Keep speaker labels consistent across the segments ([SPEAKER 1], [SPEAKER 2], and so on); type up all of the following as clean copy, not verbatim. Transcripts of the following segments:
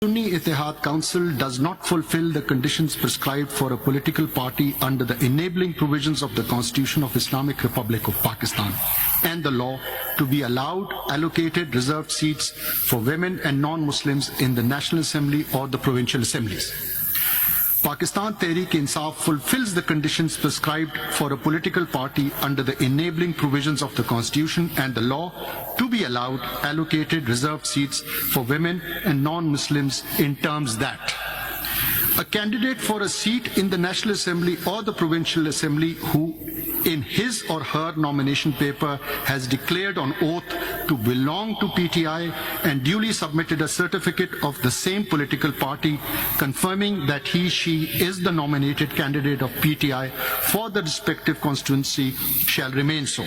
[SPEAKER 1] Sunni Ittihad Council does not fulfill the conditions prescribed for a political party under the enabling provisions of the Constitution of Islamic Republic of Pakistan and the law to be allowed allocated reserved seats for women and non-Muslims in the National Assembly or the provincial assemblies. Pakistan Tehreek-e-Insaf fulfills the conditions prescribed for a political party under the enabling provisions of the Constitution and the law to be allowed allocated reserved seats for women and non-Muslims in terms that a candidate for a seat in the National Assembly or the Provincial Assembly who in his or her nomination paper has declared on oath to belong to PTI and duly submitted a certificate of the same political party confirming that he/she is the nominated candidate of PTI for the respective constituency shall remain so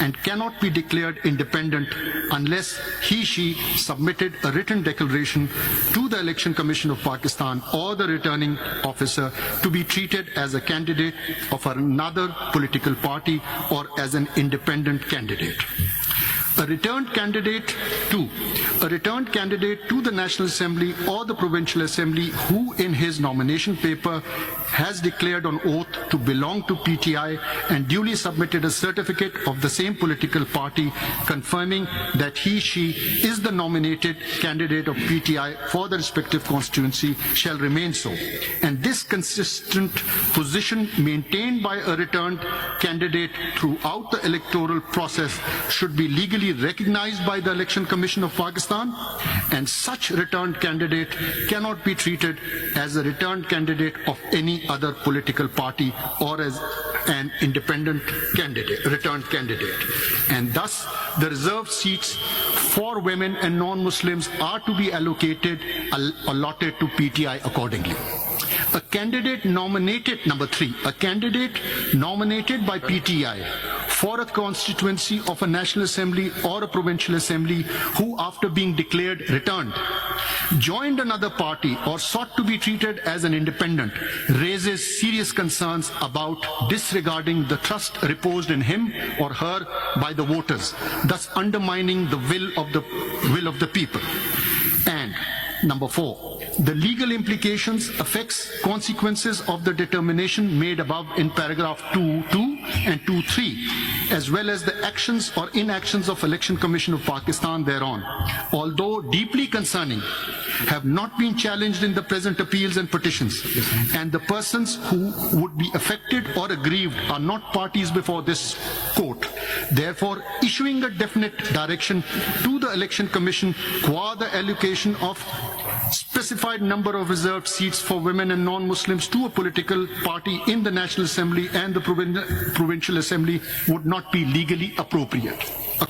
[SPEAKER 1] and cannot be declared independent unless he/she submitted a written declaration to the Election Commission of Pakistan or the returning officer to be treated as a candidate of another political party or as an independent candidate. A returned candidate to the National Assembly or the Provincial Assembly who in his nomination paper has declared on oath to belong to PTI and duly submitted a certificate of the same political party confirming that he/she is the nominated candidate of PTI for the respective constituency shall remain so. And this consistent position maintained by a returned candidate throughout the electoral process should be legally recognized by the Election Commission of Pakistan, and such returned candidate cannot be treated as a returned candidate of any other political party or as an independent candidate, returned candidate. And thus, the reserved seats for women and non-Muslims are to be allotted to PTI accordingly. A candidate nominated, number 3, a candidate nominated by PTI for a constituency of a National Assembly or a Provincial Assembly who after being declared returned joined another party or sought to be treated as an independent raises serious concerns about disregarding the trust reposed in him or her by the voters, thus undermining the will of the people. And number 4, the legal implications, effects, consequences of the determination made above in paragraph 2.2 and 2.3, as well as the actions or inactions of Election Commission of Pakistan thereon, although deeply concerning, have not been challenged in the present appeals and petitions, and the persons who would be affected or aggrieved are not parties before this court. Therefore, issuing a definite direction to the Election Commission qua the allocation of specified number of reserved seats for women and non-Muslims to a political party in the National Assembly and the Provincial Assembly would not be legally appropriate.